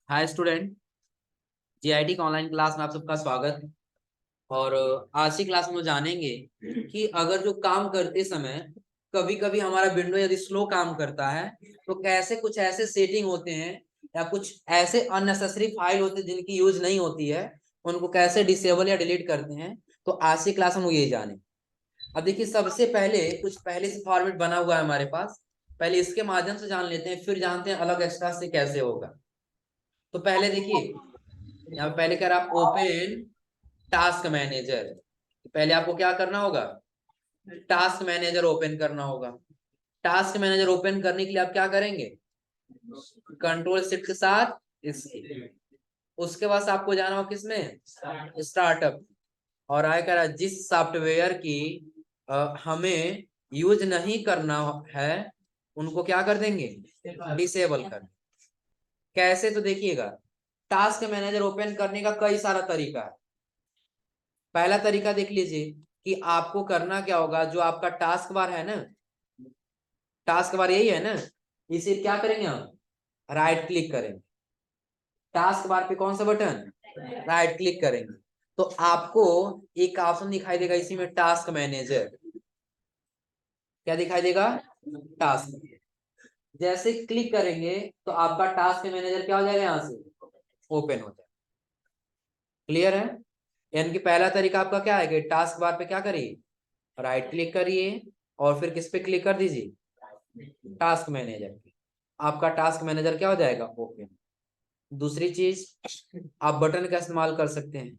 Hi student. GIT का online class में आप सबका स्वागत। और आज की क्लास में जानेंगे कि अगर जो काम करते समय कभी कभी हमारा विंडो यदि स्लो काम करता है तो कैसे कुछ ऐसे सेटिंग होते हैं या कुछ ऐसे अननेसेसरी फाइल होते हैं जिनकी यूज नहीं होती है, उनको कैसे डिसेबल या डिलीट करते हैं। तो आज की क्लास में ये जाने। अब देखिए, सबसे पहले कुछ पहले से फॉर्मेट बना हुआ है हमारे पास। पहले इसके माध्यम से जान लेते हैं, फिर जानते हैं अलग एक्स्ट्रा से कैसे होगा। तो पहले देखिए, यहाँ पे पहले कह रहा ओपन टास्क मैनेजर। पहले आपको क्या करना होगा? टास्क मैनेजर ओपन करना होगा। टास्क मैनेजर ओपन करने के लिए आप क्या करेंगे? कंट्रोल शिफ्ट के साथ इसके। उसके बाद आपको जाना हो किसमें? स्टार्टअप। और आया कह रहा जिस सॉफ्टवेयर की हमें यूज नहीं करना है उनको क्या कर देंगे? डिसेबल कर। कैसे? तो देखिएगा, टास्क मैनेजर ओपन करने का कई सारा तरीका है। पहला तरीका देख लीजिए कि आपको करना क्या होगा। जो आपका टास्क बार है ना, टास्क बार यही है ना, इसे क्या करेंगे हम? राइट क्लिक करेंगे। टास्क बार पे कौन सा बटन? राइट क्लिक करेंगे। तो आपको एक ऑप्शन दिखाई देगा इसी में, टास्क मैनेजर। क्या दिखाई देगा? टास्क। जैसे क्लिक करेंगे तो आपका टास्क मैनेजर क्या हो जाएगा? यहां से ओपन हो जाएगा। क्लियर है? यानी कि पहला तरीका आपका क्या है कि टास्क बार पे क्या करिए? राइट क्लिक करिए और फिर किस पे क्लिक कर दीजिए? Task manager. आपका टास्क मैनेजर क्या हो जाएगा? ओपन। दूसरी चीज, आप बटन का इस्तेमाल कर सकते हैं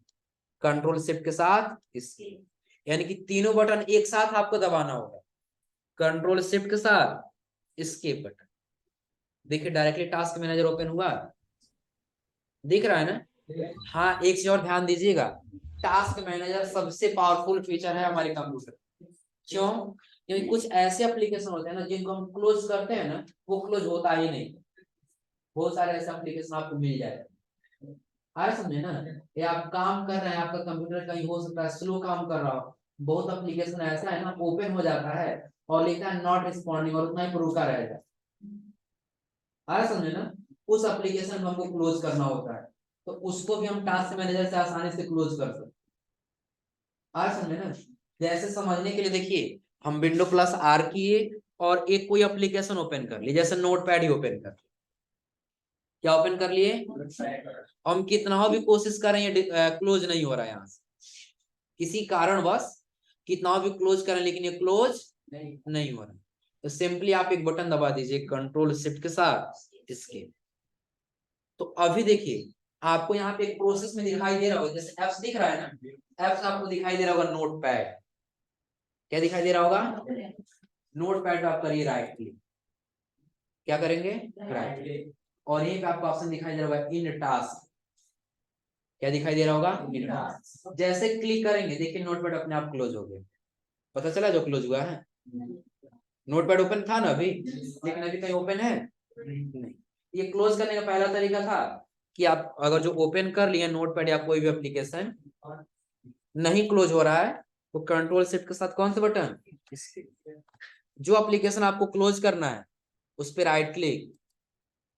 कंट्रोल शिफ्ट के साथ इसके। यानी कि तीनों बटन एक साथ आपको दबाना होगा, कंट्रोल शिफ्ट के साथ इसके बटन। देखिए डायरेक्टली टास्क मैनेजर ओपन हुआ, दिख रहा है ना? हाँ, एक चीज और ध्यान दीजिएगा, टास्क मैनेजर सबसे पावरफुल फीचर है हमारे कंप्यूटर। क्यों? क्योंकि कुछ ऐसे एप्लीकेशन होते हैं ना जिनको हम क्लोज करते हैं ना, वो क्लोज होता ही नहीं। बहुत सारे ऐसे एप्लीकेशन आपको मिल जाएगा। आ रहा समझे ना? ये आप काम कर रहे हैं, आपका कंप्यूटर कहीं हो सकता है स्लो काम कर रहा हो। बहुत एप्लीकेशन ऐसा है ना, ओपन हो जाता है और लिखा है नॉट रिस्पॉन्डिंग और उतना ही पर रुका रहेगा। आ रहा समझे ना? उस एप्लीकेशन को हमको क्लोज करना होता है, तो उसको भी हम टास्क मैनेजर से आसानी से क्लोज कर सकते हैं। आ रहा समझे ना? जैसे समझने के लिए देखिए, हम विंडो प्लस आर किए और एक कोई एप्लीकेशन ओपन कर लिए, जैसे नोटपैड ही ओपन कर। क्या ओपन कर लिए? हम कितना भी कोशिश कर रहे हैं क्लोज नहीं हो रहा है यहाँ से, किसी कारणवश कितना भी क्लोज करें लेकिन ये क्लोज नहीं हो रहा। तो सिंपली आप एक बटन दबा दीजिए कंट्रोल शिफ्ट के साथ इसके। तो अभी देखिए, आपको यहाँ पे एक प्रोसेस में दिखाई दे रहा होगा, जैसे एप्स दिख रहा है ना, एप्स आपको दिखाई दे रहा होगा नोटपैड। क्या दिखाई दे रहा होगा? नोटपैड पे आप करिए राइट क्लिक। क्या करेंगे? Right click. और यहीं पे आपको ऑप्शन दिखाई दे रहा होगा इन टास्क। क्या दिखाई दे रहा होगा? जैसे क्लिक करेंगे देखिए नोटपैड अपने आप क्लोज हो गया। पता चला जो क्लोज हुआ है? नोटपैड ओपन था ना अभी, लेकिन अभी कहीं ओपन है नहीं। ये क्लोज करने का पहला तरीका था कि आप अगर जो ओपन कर लिए नोटपैड या कोई भी एप्लीकेशन नहीं क्लोज हो रहा है तो कंट्रोल शिफ्ट के साथ कौन से बटन? जो एप्लीकेशन आपको क्लोज करना है उस पर राइट क्लिक।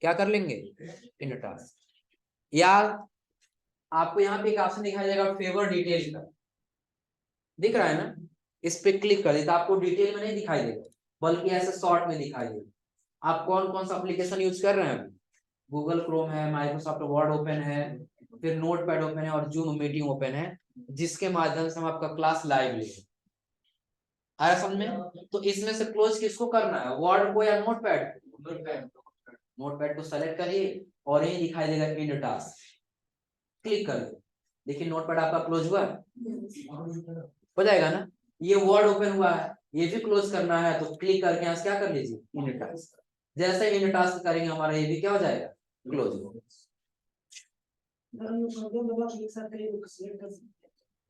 क्या कर लेंगे? इन टास्क। या आपको यहाँ पे एक ऑप्शन दिखाई देगा फेवर डिटेल का, दिख रहा है ना? इस पे क्लिक कर देता, आपको डिटेल में नहीं दिखाई देगा बल्कि ऐसे शॉर्ट में दिखाई देगा। आप कौन कौन सा एप्लीकेशन यूज कर रहे हैं? गूगल क्रोम है, माइक्रोसॉफ्ट वर्ड ओपन है, फिर नोटपैड ओपन है और जूम मीटिंग ओपन है, जिसके माध्यम से हम आपका क्लास लाइव ले। आया समझ में? तो इसमें से क्लोज किसको करना है, वर्ड को या नोटपैड? नोटपैड को सेलेक्ट करिए और ये दिखाई देगा एंड टास्क। क्लिक कर दो, देखिए नोटपैड आपका क्लोज हुआ हो जाएगा ना? ये वर्ड ओपन हुआ है, ये भी क्लोज करना है तो क्लिक करके यहाँ से क्या कर लीजिए? इन टास्क। जैसे इन टास्क करेंगे हमारा ये भी क्या हो जाएगा? क्लोज।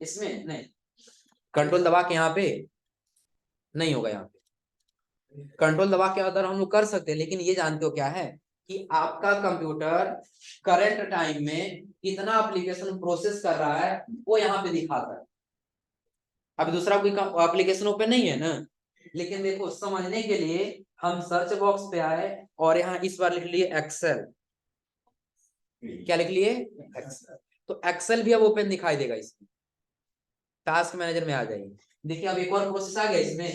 इसमें नहीं, कंट्रोल दबा के यहाँ पे नहीं होगा। यहाँ पे कंट्रोल दबा के अदर हम लोग कर सकते हैं, लेकिन ये जानते हो क्या है कि आपका कंप्यूटर करंट टाइम में कितना एप्लीकेशन प्रोसेस कर रहा है वो यहाँ पे दिखाता है। अभी दूसरा कोई एप्लीकेशन ओपन नहीं है ना, लेकिन देखो समझने के लिए हम सर्च बॉक्स पे आए और यहाँ इस बार लिख लिए एक्सेल। क्या लिख लिए? एक्सेल। तो एक्सेल भी अब ओपन दिखाई देगा इसमें, टास्क मैनेजर में आ जाइए। देखिए अब एक और प्रोसेस आ गया इसमें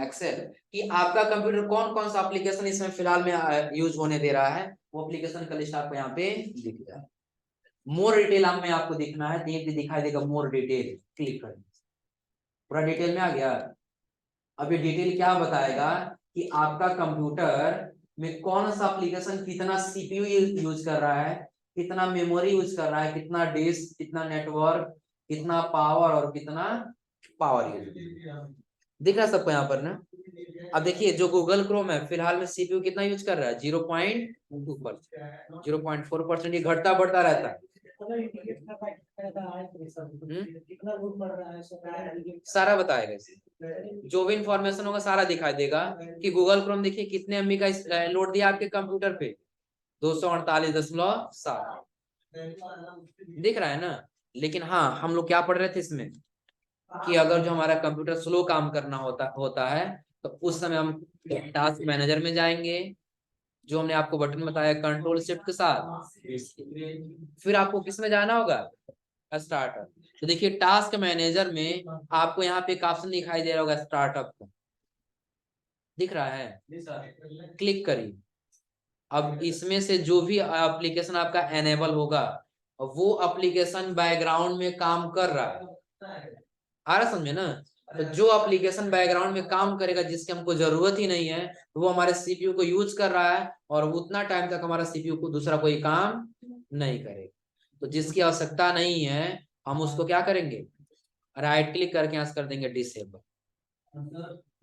एक्सेल कि आपका कंप्यूटर कौन कौन सा एप्लीकेशन इसमें फिलहाल में यूज होने दे रहा है, वो एप्लीकेशन का लिस्ट आपको यहाँ पे दिख रहा है। मोर डिटेल में आपको दिखना है, दिखाई देगा मोर डिटेल, क्लिक करें। पूरा डिटेल में आ गया। अब ये डिटेल क्या बताएगा कि आपका कंप्यूटर में कौन सा एप्लीकेशन कितना सीपीयू यूज कर रहा है, कितना मेमोरी यूज कर रहा है, कितना डिस्क, कितना नेटवर्क, कितना पावर और कितना पावर यूज दिख रहा है सबको यहाँ पर ना। अब देखिए जो गूगल क्रोम है फिलहाल में सीपीयू कितना यूज कर रहा है, 0.2%, 0.4%, ये घटता बढ़ता रहता है। सारा बताएगा, जो भी इंफॉर्मेशन होगा सारा दिखाई देगा कि गूगल क्रोम देखिए कितने एमबी का लोड दिया आपके कंप्यूटर पे, 248.7 दिख रहा है ना। लेकिन हाँ हम लोग क्या पढ़ रहे थे इसमें कि अगर जो हमारा कंप्यूटर स्लो काम करना होता है तो उस समय हम टास्क मैनेजर में जाएंगे, जो हमने आपको बटन बताया कंट्रोल शिफ्ट के साथ, फिर आपको किस में जाना होगा, स्टार्टअप। तो देखिए टास्क मैनेजर में आपको यहाँ पे एक ऑप्शन दिखाई दे रहा होगा स्टार्टअप का, दिख रहा है, क्लिक करिए। अब इसमें से जो भी एप्लीकेशन आपका एनेबल होगा वो एप्लीकेशन बैकग्राउंड में काम कर रहा है, आ रहा समझे ना। तो जो एप्लीकेशन बैकग्राउंड में काम करेगा जिसकी हमको जरूरत ही नहीं है वो हमारे सीपीयू को यूज कर रहा है और उतना टाइम तक हमारा सीपीयू को दूसरा कोई काम नहीं करेगा। तो जिसकी आवश्यकता नहीं है हम उसको क्या करेंगे, राइट क्लिक करके यहाँ से कर देंगे डिसेबल,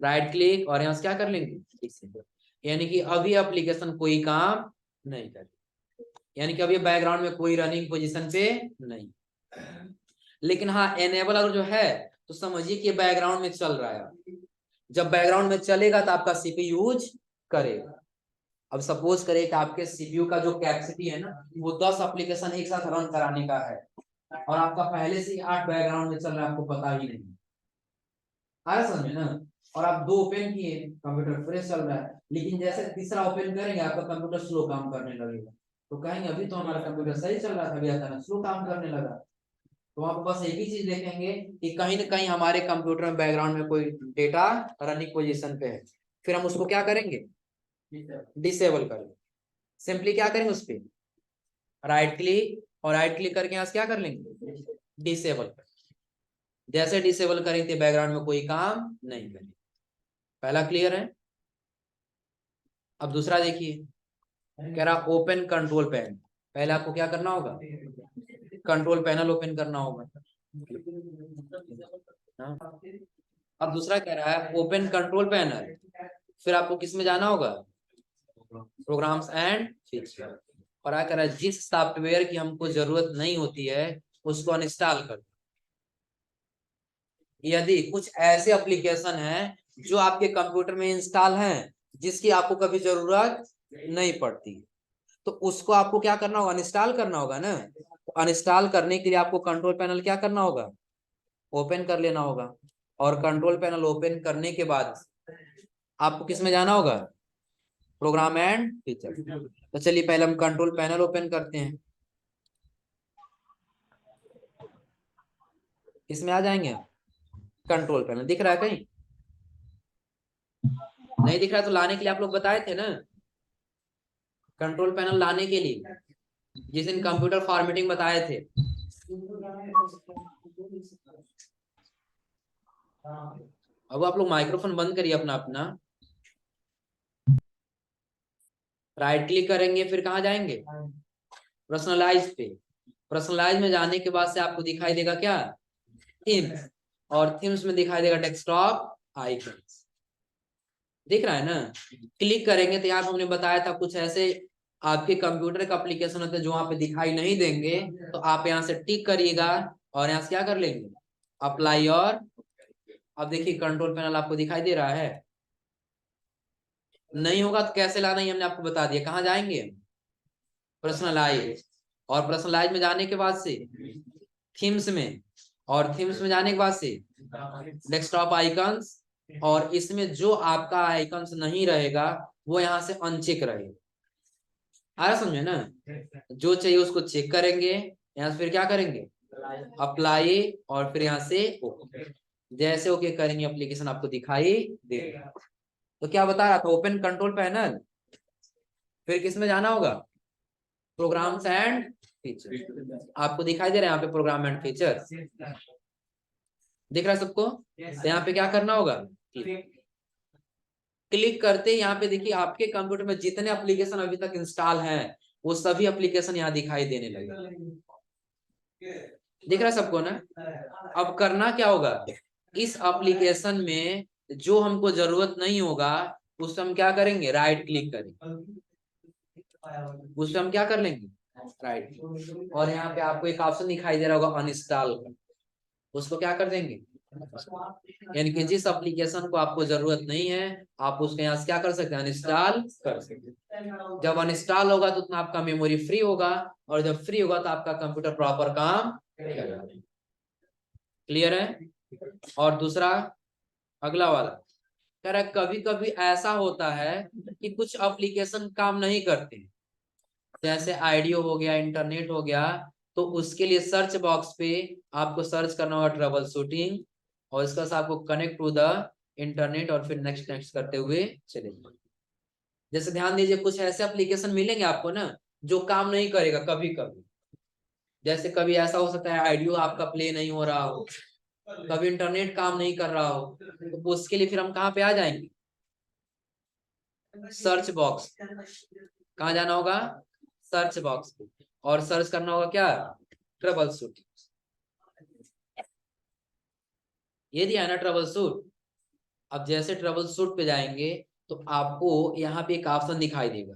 राइट क्लिक और यहाँ से क्या कर लेंगे डिसेबल, यानी कि अभी एप्लीकेशन कोई काम नहीं करे, यानी कि अभी बैकग्राउंड में कोई रनिंग पोजीशन पे नहीं। लेकिन हाँ एनेबल अगर जो है तो समझिए कि बैकग्राउंड में चल रहा है, जब बैकग्राउंड में चलेगा तो आपका सीपीयू यूज करेगा। अब सपोज करें कि आपके सीपीयू का जो कैपेसिटी है ना वो 10 एप्लीकेशन एक साथ रन कराने का है और आपका पहले से ही 8 बैकग्राउंड में चल रहा है, आपको पता ही नहीं, आया समझ में ना। और आप 2 ओपन किए, कंप्यूटर फ्रेश चल रहा है, लेकिन जैसे तीसरा ओपन करेंगे आपका कंप्यूटर स्लो काम करने लगेगा, तो कहेंगे अभी तो हमारा कंप्यूटर सही चल रहा था, अभी अचानक स्लो काम करने लगा। तो आप बस एक ही चीज देखेंगे कि कहीं ना कहीं हमारे कंप्यूटर में बैकग्राउंड में कोई डेटा रनिंग पोजीशन पे है, फिर हम उसको क्या करेंगे, डिसेबल करेंगे। सिंपली क्या करेंगे, उस पर राइट क्लिक और राइट क्लिक करके यहाँ से क्या कर लेंगे, डिसेबल कर। जैसे डिसेबल करेंगे बैकग्राउंड में कोई काम नहीं करेंगे। पहला क्लियर है। अब दूसरा देखिए कह रहा ओपन कंट्रोल पैनल, पहले आपको क्या करना होगा, कंट्रोल पैनल ओपन करना होगा। अब दूसरा कह रहा है ओपन कंट्रोल पैनल, फिर आपको किस में जाना होगा, प्रोग्राम्स एंड फीचर, और क्या कह रहा है जिस सॉफ्टवेयर की हमको जरूरत नहीं होती है उसको अनइंस्टॉल कर। यदि कुछ ऐसे एप्लीकेशन हैं जो आपके कंप्यूटर में इंस्टॉल हैं जिसकी आपको कभी जरूरत नहीं पड़ती तो उसको आपको क्या करना होगा, अनइंस्टॉल करना होगा ना। तो अनइंस्टॉल करने के लिए आपको कंट्रोल पैनल क्या करना होगा, ओपन कर लेना होगा। और कंट्रोल पैनल ओपन करने के बाद आपको किस में जाना होगा, प्रोग्राम एंड फीचर। तो चलिए पहले हम कंट्रोल पैनल ओपन करते हैं, इसमें आ जाएंगे। कंट्रोल पैनल दिख रहा है, कहीं नहीं दिख रहा तो लाने के लिए आप लोग बताए थे ना, कंट्रोल पैनल लाने के लिए जिस दिन कंप्यूटर फॉर्मेटिंग बताए थे। अब आप लोग माइक्रोफोन बंद करिए अपना अपना, राइट क्लिक करेंगे, फिर कहाँ जाएंगे, पर्सनलाइज पे। पर्सनलाइज में जाने के बाद से आपको दिखाई देगा क्या, थीम्स, और थीम्स में दिखाई देगा डेस्कटॉप आइकन्स, दिख रहा है ना। क्लिक करेंगे तो यहाँ पे हमने बताया था कुछ ऐसे आपके कंप्यूटर का एप्लीकेशन होते हैं जो वहां पे दिखाई नहीं देंगे, तो आप यहाँ से टिक करिएगा और यहाँ से क्या कर लेंगे, अप्लाई। और अब देखिए कंट्रोल पैनल आपको दिखाई दे रहा है, नहीं होगा तो कैसे लाना ही हमने आपको बता दिया। कहाँ जाएंगे, पर्सनलाइज, और पर्सनलाइज में जाने के बाद से थीम्स में, और थीम्स में जाने के बाद से डेस्कटॉप आइकन्स, और इसमें जो आपका आइकन्स नहीं रहेगा वो यहाँ से अनचेक रहेगा। आ रहा समझे ना? जो चाहिए उसको चेक करेंगे, यहाँ से फिर क्या करेंगे, अप्लाई, और फिर यहाँ से ओके। जैसे ओके करेंगे एप्लीकेशन आपको दिखाई देगा। तो क्या बता रहा था, ओपन कंट्रोल पैनल, फिर किस में जाना होगा, प्रोग्राम्स एंड फीचर। आपको दिखाई दे रहा है यहाँ पे प्रोग्राम एंड फीचर, दिख रहा है सबको? तो यहाँ पे क्या करना होगा, क्लिक करते ही यहाँ पे देखिए आपके कंप्यूटर में जितने एप्लीकेशन अभी तक इंस्टॉल हैं वो सभी एप्लीकेशन यहाँ दिखाई देने लगे। दिख रहा है सबको ना? अब करना क्या होगा, इस एप्लीकेशन में जो हमको जरूरत नहीं होगा उस हम क्या करेंगे, राइट क्लिक करेंगे, उस हम क्या कर लेंगे, राइट। और यहाँ पे आपको एक ऑप्शन दिखाई दे रहा होगा अनइंस्टॉल का, उसको क्या कर देंगे, यानी कि जिस एप्लीकेशन को आपको जरूरत नहीं है आप उसके यहाँ से क्या कर सकते हैं, अनइंस्टॉल कर सकते हैं। जब अनइंस्टॉल होगा तो उतना आपका मेमोरी फ्री होगा, और जब फ्री होगा तो आपका कंप्यूटर प्रॉपर काम करेगा। क्लियर है? और दूसरा, अगला वाला कह रहा है कभी कभी ऐसा होता है कि कुछ एप्लीकेशन काम नहीं करते, जैसे आईडियो हो गया, इंटरनेट हो गया, तो उसके लिए सर्च बॉक्स पे आपको सर्च करना होगा ट्रबल शूटिंग, और इसका साथ आपको कनेक्ट टू द इंटरनेट, और फिर नेक्स्ट नेक्स्ट करते हुए चलेंगे। जैसे ध्यान दीजिए कुछ ऐसे एप्लीकेशन मिलेंगे आपको ना जो काम नहीं करेगा कभी कभी, जैसे कभी ऐसा हो सकता है आईडियो आपका प्ले नहीं हो रहा हो, कभी इंटरनेट काम नहीं कर रहा हो, तो उसके लिए फिर हम कहाँ पे आ जाएंगे, सर्च बॉक्स। कहाँ जाना होगा, सर्च बॉक्स पे, और सर्च करना होगा क्या, ट्रबल शूट। ये दिया है ना ट्रबल शूट। अब जैसे ट्रबल शूट पे जाएंगे तो आपको यहाँ पे एक ऑप्शन दिखाई देगा,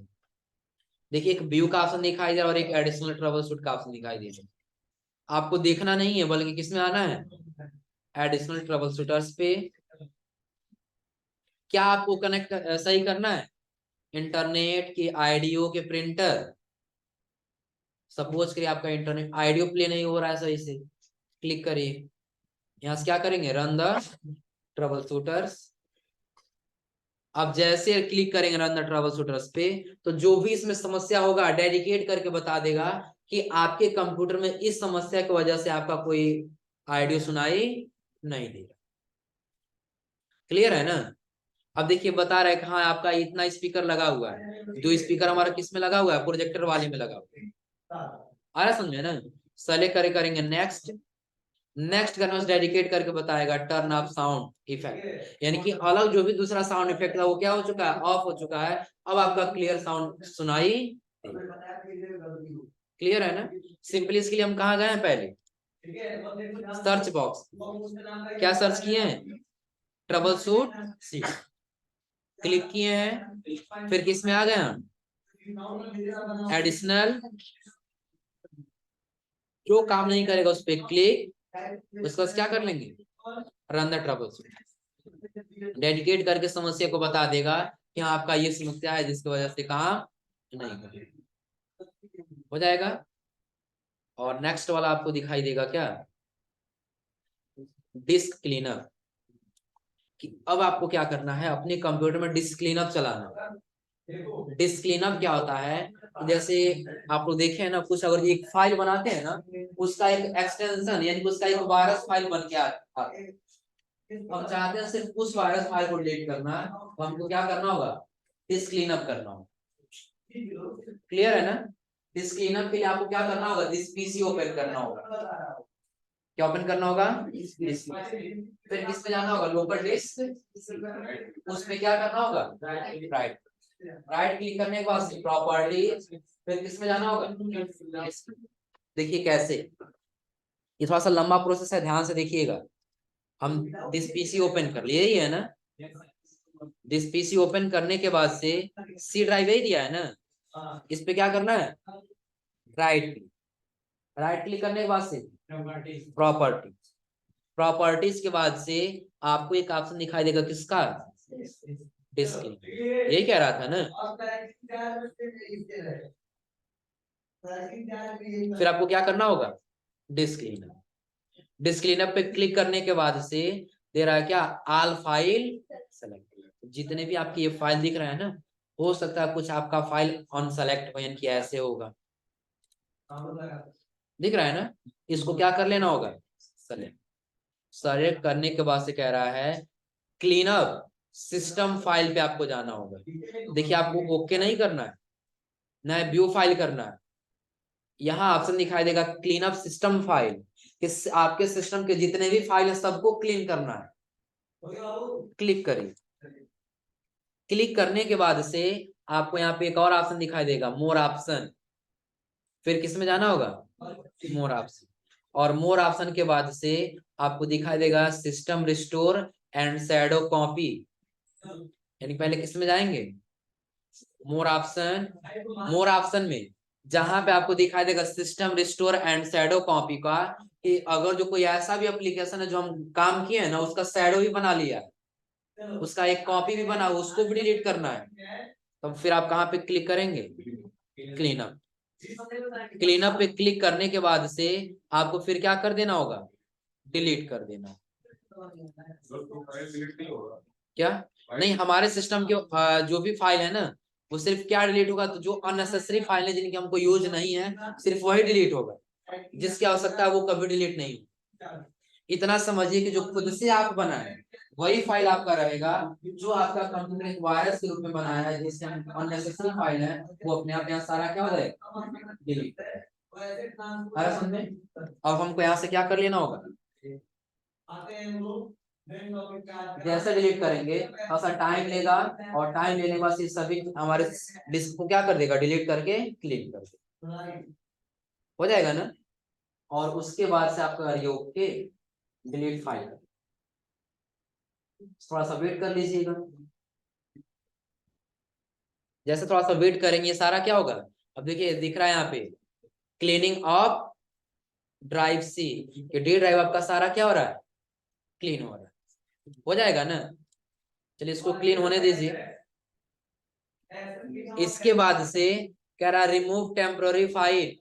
देखिए एक व्यू का ऑप्शन दिखाई दे रहा है और एक एडिशनल ट्रबल शूट का ऑप्शन दिखाई दे रहा है। आपको देखना नहीं है बल्कि किसमें आना है, एडिशनल ट्रबल शूटर्स पे। क्या आपको कनेक्ट सही करना है, इंटरनेट की आईडियो के प्रिंटर। सपोज करिए आपका इंटरनेट आईडियो प्ले नहीं हो रहा है सही से, क्लिक करिए, यहाँ से क्या करेंगे, रन द ट्रबल शूटर्स। अब जैसे क्लिक करेंगे रन द ट्रबल शूटर्स पे, तो जो भी इसमें समस्या होगा डेडिकेट करके बता देगा कि आपके कंप्यूटर में इस समस्या की वजह से आपका कोई ऑडियो सुनाई नहीं दे रहा। क्लियर है ना? अब देखिए बता रहा है कि हाँ आपका इतना स्पीकर लगा हुआ है, जो स्पीकर हमारा किस में लगा हुआ है, प्रोजेक्टर वाले में लगा हुआ है। आ रहा समझे ना? सेलेक्ट करेंगे नेक्स्ट, नेक्स्ट करना डेडिकेट करके बताएगा टर्न ऑफ साउंड इफेक्ट, यानी कि अलग जो भी दूसरा साउंड इफेक्ट था वो क्या हो चुका है, ऑफ हो चुका है। अब आपका क्लियर साउंड सुनाई। क्लियर है ना? सिंपली इसके लिए हम कहाँ गए हैं, पहले सर्च बॉक्स, क्या सर्च किए हैं, ट्रबल शूट सी, क्लिक किए हैं, फिर किस में आ गए हम, एडिशनल, जो काम नहीं करेगा उस पर क्लिक, उसके बाद क्या कर लेंगे, run the trouble shoot. Dedicate करके समस्या को बता देगा कि हाँ आपका ये समस्या है जिसकी वजह से काम नहीं करेगा, हो जाएगा। और नेक्स्ट वाला आपको दिखाई देगा क्या, डिस्क क्लीनर, कि अब आपको क्या करना है, अपने कंप्यूटर में डिस्क क्लीनअप चलाना। डिस्क क्लीनअप क्या होता है, जैसे आप लोग देखे हैं ना, कुछ अगर एक फाइल बनाते हैं ना, उसका एक एक्सटेंशन यानी कि उसका एक वायरस फाइल बन के आता है, हम चाहते हैं सिर्फ उस वायरस फाइल को डिलीट करना, तो हमको क्या करना होगा, डिस्क क्लीनअप करना होगा। क्लियर है ना? डिस्क क्लीनअप के लिए आपको क्या करना होगा, दिस पीसी ओपन करना होगा। क्या ओपन करना होगा, फिर किस पे जाना होगा, लोकल डिस्क, उसमें क्या करना होगा, राइट, राइट क्लिक करने के बाद प्रॉपर्टीज, फिर किस में जाना होगा, देखिए कैसे, ये थोड़ा सा लंबा प्रोसेस है, ध्यान से देखिएगा। हम दिस पीसी ओपन कर लिए, यही है ना, दिस पीसी ओपन करने के बाद से सी ड्राइव यही दिया है ना, इस पे क्या करना है, राइट क्लिक, राइट क्लिक करने के बाद से प्रॉपर्टी, प्रॉपर्टीज के बाद से आपको एक ऑप्शन दिखाई देगा किसका, डिस्क, यही कह रहा था ना। फिर आपको क्या करना होगा, डिस्क क्लीनअप, डिस्क क्लीनअप पे क्लिक करने के बाद से दे रहा है क्या, ऑल फाइल सेलेक्ट, जितने भी आपकी ये फाइल दिख रहा है ना, हो सकता है कुछ आपका फाइल अनसेलेक्ट हो, यानी कि ऐसे होगा, दिख रहा है ना। इसको क्या कर लेना होगा, सेलेक्ट। सेलेक्ट करने के बाद से कह रहा है क्लीन अप सिस्टम फाइल पे आपको जाना होगा। देखिए आपको ओके नहीं करना है, ना व्यू फाइल करना है। यहाँ ऑप्शन दिखाई देगा क्लीन अप सिस्टम फाइल, कि आपके सिस्टम के जितने भी फाइल है सबको क्लीन करना है। क्लिक करिए। क्लिक करने के बाद से आपको यहाँ पे एक और ऑप्शन दिखाई देगा, मोर ऑप्शन। फिर किस में जाना होगा, मोर ऑप्शन। और मोर ऑप्शन के बाद से आपको दिखाई देगा system restore and shadow copy, यानी पहले किस में जाएंगे, मोर ऑप्शन। मोर ऑप्शन में जहां पे आपको दिखाई देगा system restore and shadow copy का, कि अगर जो कोई ऐसा भी एप्लीकेशन है जो हम काम किए हैं ना, उसका शैडो भी बना लिया, उसका एक कॉपी भी बना, उसको भी डिलीट करना है, तो फिर आप कहाँ पे क्लिक करेंगे, क्लीन अप। क्लीन अप पे क्लिक करने के बाद से आपको फिर क्या कर देना होगा, डिलीट कर देना। क्या नहीं, हमारे सिस्टम के जो भी फाइल है ना, वो सिर्फ क्या डिलीट होगा, तो जो अननेसेसरी फाइल है जिनकी हमको यूज नहीं है सिर्फ वही डिलीट होगा, जिसकी आवश्यकता है वो कभी डिलीट नहीं होगा। इतना समझिए कि जो खुद से आप बनाए वही फाइल आपका रहेगा, जो आपका कंप्यूटर एक वायरस के रूप में बनाया है जिससे अननेसेसरी फाइल है वो अपने आप यहाँ सारा क्या हो जाएगा, डिलीट। अरे समझ में। अब हमको यहाँ से क्या कर लेना होगा, जैसे डिलीट करेंगे थोड़ा सा टाइम लेगा, और टाइम लेने के बाद ये सभी हमारे डिस्क को क्या कर देगा, डिलीट करके क्लीन कर देगा, हो जाएगा ना। और उसके बाद से आपका ये ओके डिलीट फाइल, थोड़ा सा वेट कर लीजिएगा। जैसे थोड़ा सा वेट करेंगे सारा क्या होगा, अब देखिए दिख रहा है यहाँ पे क्लीनिंग ऑफ ड्राइव सी, कि डी ड्राइव आपका सारा क्या हो रहा है, क्लीन हो रहा है, हो जाएगा ना। चलिए इसको क्लीन होने दीजिए। इसके बाद से कह रहा remove temporary file.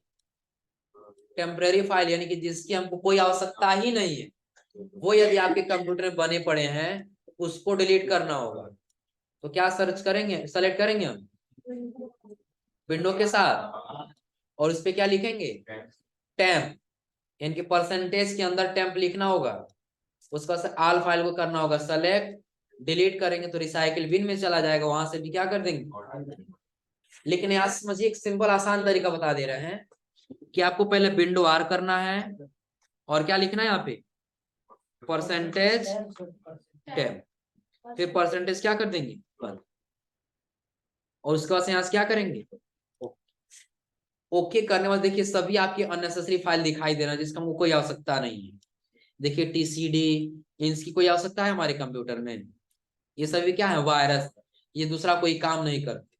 Temporary file यानी कि जिसकी हमको कोई आवश्यकता ही नहीं है, वो यदि आपके कंप्यूटर में बने पड़े हैं उसको डिलीट करना होगा। तो क्या सर्च करेंगे, सेलेक्ट करेंगे हम विंडो के साथ, और उस पर क्या लिखेंगे, टेम्प, यानी कि परसेंटेज के अंदर टेम्प लिखना होगा। उसका आल फाइल को करना होगा सेलेक्ट, डिलीट करेंगे तो रिसाइकिल बिन में चला जाएगा, वहां से भी क्या कर देंगे। लेकिन यहाँ समझिए एक सिंपल आसान तरीका बता दे रहे हैं कि आपको पहले विंडो आर करना है, और क्या लिखना है यहाँ पे, परसेंटेज टेम्प, फिर परसेंटेज क्या कर देंगे बंद, और उसके बाद से यहाँ से क्या करेंगे, ओके करने बाद देखिए सभी आपकी अननेसेसरी फाइल दिखाई दे रहा है जिसका हमको कोई आवश्यकता नहीं है। देखिए टीसीडी, इनकी कोई आवश्यकता है हमारे कंप्यूटर में, ये सभी क्या है, वायरस, ये दूसरा कोई काम नहीं करते,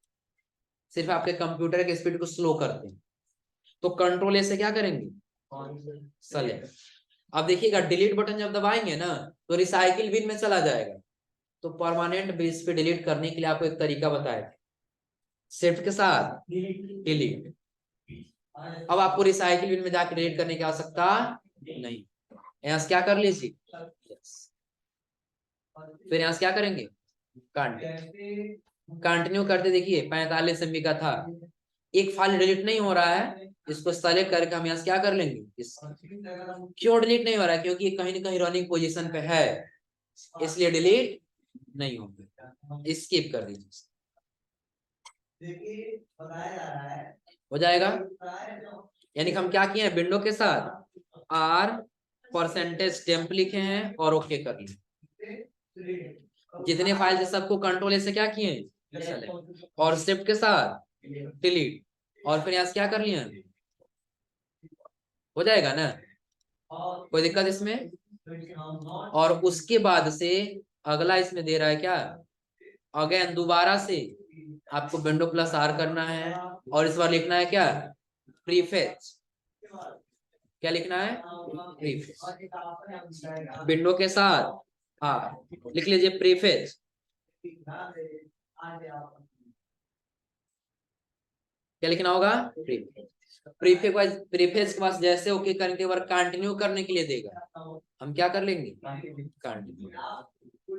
सिर्फ आपके कंप्यूटर के स्पीड को स्लो करते हैं। तो कंट्रोल ए से क्या करेंगे, सेलेक्ट। अब देखिएगा डिलीट बटन जब दबाएंगे ना तो रिसाइकिल बिन में चला जाएगा। तो परमानेंट बेस पे डिलीट करने के लिए आपको एक तरीका बताए थे, शिफ्ट के साथ डिलीट। अब आपको रिसाइकिल बिन में जाकर डिलीट करने की आवश्यकता नहीं, यहाँ से क्या कर लीजिए, फिर यहाँ से क्या करेंगे, कंटिन्यू करते। देखिए 45 MB का था, एक फाइल डिलीट नहीं हो रहा है, इसको सेलेक्ट करके हम यहाँ से क्या कर लेंगे, क्यों डिलीट नहीं हो रहा है, क्योंकि कहीं ना कहीं रनिंग पोजीशन पे है, इसलिए डिलीट नहीं होगा, स्किप कर दीजिए, हो जाएगा। यानी कि हम क्या किए हैं, विंडो के साथ आर परसेंटेज टेम्प लिखे हैं और ओके कर लिए। जितने फाइल थे सबको कंट्रोल ए से क्या किए, और शिफ्ट के साथ डिलीट, और फिर यहाँ से क्या कर लिए, हो जाएगा ना, कोई दिक्कत इसमें। और उसके बाद से अगला इसमें दे रहा है क्या, अगेन दोबारा से आपको विंडो प्लस आर करना है, और इस बार लिखना है क्या, प्रीफेच। क्या लिखना है, प्रीफेच, विंडो के साथ आर लिख लीजिए, प्रीफेच। क्या लिखना होगा, प्रीफेस के पास जैसे ओके करने के बाद कंटिन्यू करने के लिए देगा, हम क्या कर लेंगे, कंटिन्यू।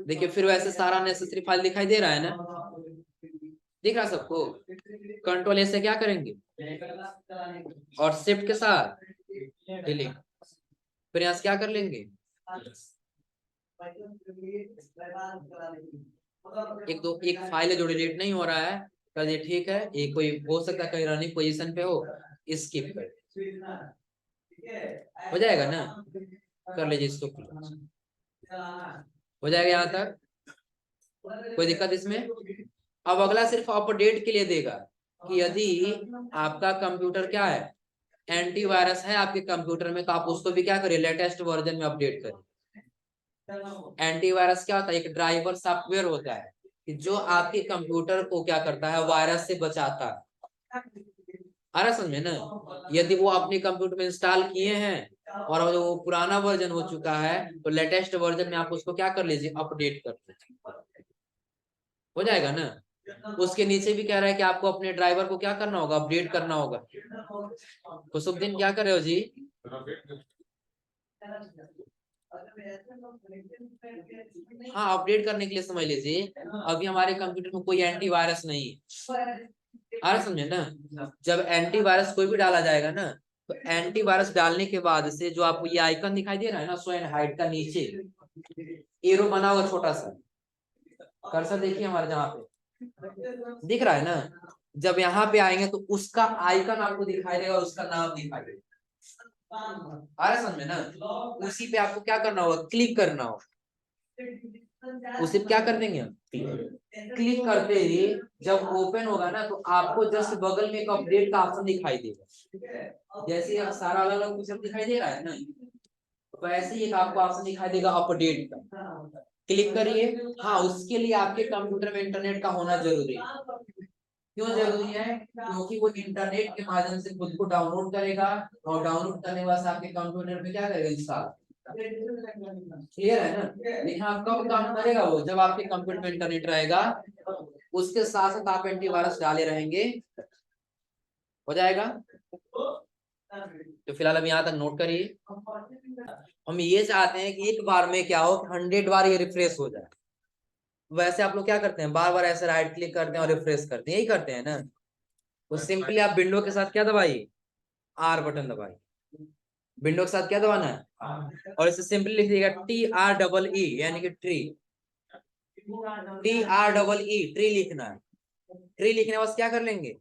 देखिए फिर वैसे सारा नेसेसरी फाइल दिखाई दे रहा है ना, दिख रहा सबको? कंट्रोल ए से क्या करेंगे और शिफ्ट के साथ डिलीट, फिर यहाँ से क्या कर लेंगे, एक फाइल है जो डिलीट नहीं हो रहा है, कर ये ठीक है, ये कोई हो सकता है कहीं रनिंग पोजीशन पे हो, स्किप कर, हो जाएगा ना, कर लीजिए इसको, हो जाएगा यहाँ तक, कोई दिक्कत इसमें? अब अगला सिर्फ अपडेट के लिए देगा कि यदि आपका कंप्यूटर क्या है, एंटीवायरस है आपके कंप्यूटर में, तो आप उसको भी क्या करिए, लेटेस्ट वर्जन में अपडेट करिए। एंटीवायरस क्या होता है, एक ड्राइवर सॉफ्टवेयर होता है कि जो आपके कंप्यूटर को क्या करता है, वायरस से बचाता है। आ रहा समझ में ना? यदि वो अपने कंप्यूटर में इंस्टॉल किए हैं और जो पुराना वर्जन हो चुका है, तो लेटेस्ट वर्जन में आप उसको क्या कर लीजिए, अपडेट कर लीजिए, हो जाएगा ना। उसके नीचे भी कह रहा है कि आपको अपने ड्राइवर को क्या करना होगा, अपडेट करना होगा। खुशुद्दीन क्या कर रहे हो जी? हाँ, अपडेट करने के लिए समझ लीजिए, अभी हमारे कंप्यूटर में कोई एंटीवायरस नहीं है, आ रहा समझे ना। जब एंटीवायरस कोई भी डाला जाएगा ना, तो एंटीवायरस डालने के बाद से जो आपको ये आइकन दिखाई दे रहा है ना, शो एंड हाइड का नीचे एरो बना हुआ छोटा सा कर्सर, देखिए हमारे जहाँ पे दिख रहा है ना, जब यहाँ पे आएंगे तो उसका आइकन आपको दिखाई देगा और उसका नाम दिखाई देगा, आ रहा समझ में ना। उसी पे आपको क्या करना होगा, क्लिक करना होगा, उसे क्या कर देंगे हम, क्लिक करते ही जब ओपन होगा ना, तो आपको जस्ट बगल में एक अपडेट का ऑप्शन दिखाई देगा, जैसे अब सारा अलग अलग कुछ दिखाई दे रहा है ना, तो वैसे ही एक आपको ऑप्शन दिखाई देगा अपडेट का, क्लिक करिए। हाँ, उसके लिए आपके कंप्यूटर में इंटरनेट का होना जरूरी है। क्यों जरूरी है? क्योंकि वो इंटरनेट के माध्यम से खुद को डाउनलोड करेगा, और डाउनलोड करने के बाद आपके कंप्यूटर पे क्या करेगा, इंस्टॉल। क्लियर है ना? लेकिन आप कब काम करेगा वो, जब आपके कंप्यूटर में इंटरनेट रहेगा, उसके साथ साथ आप एंटीवायरस डाले रहेंगे, हो जाएगा। तो फिलहाल अभी यहाँ तक नोट करिए। हम ये चाहते हैं कि एक बार में क्या हो, 100 बार ये रिफ्रेश हो जाए। वैसे आप लोग क्या करते हैं, बार बार ऐसे राइट क्लिक करते हैं और रिफ्रेश करते हैं, यही करते हैं ना। तो सिंपली आप विंडो के साथ क्या दबाइए, आर बटन दबाइए, विंडो के साथ क्या दबाना है, और इसे सिंपली लिख दीजिएगा TREE, यानी कि ट्री, TREE, ट्री लिखना है। ट्री लिखने बस क्या कर लेंगे,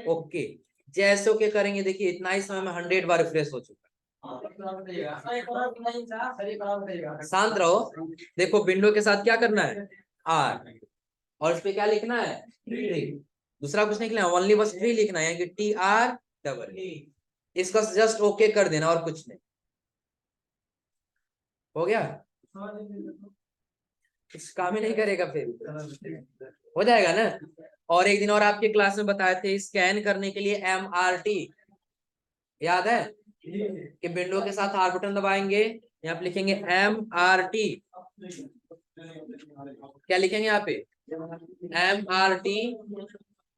ओके। जैसे ओके करेंगे, देखिए इतना ही समय में 100 बार रिफ्रेश हो चुका है। शांत रहो, देखो विंडो के साथ क्या करना है, आर, और इस पे क्या लिखना है, ट्री, दूसरा कुछ नहीं लिखना है, ओनली बस ट्री लिखना है, यानी कि TREE। इसका जस्ट ओके कर देना और कुछ नहीं, हो गया। कुछ काम ही नहीं करेगा फिर, हो जाएगा ना। और एक दिन और आपके क्लास में बताए थे, स्कैन करने के लिए MRT, याद है कि विंडो के साथ आर बटन दबाएंगे, यहाँ पे लिखेंगे MRT, क्या लिखेंगे यहाँ पे, MRT,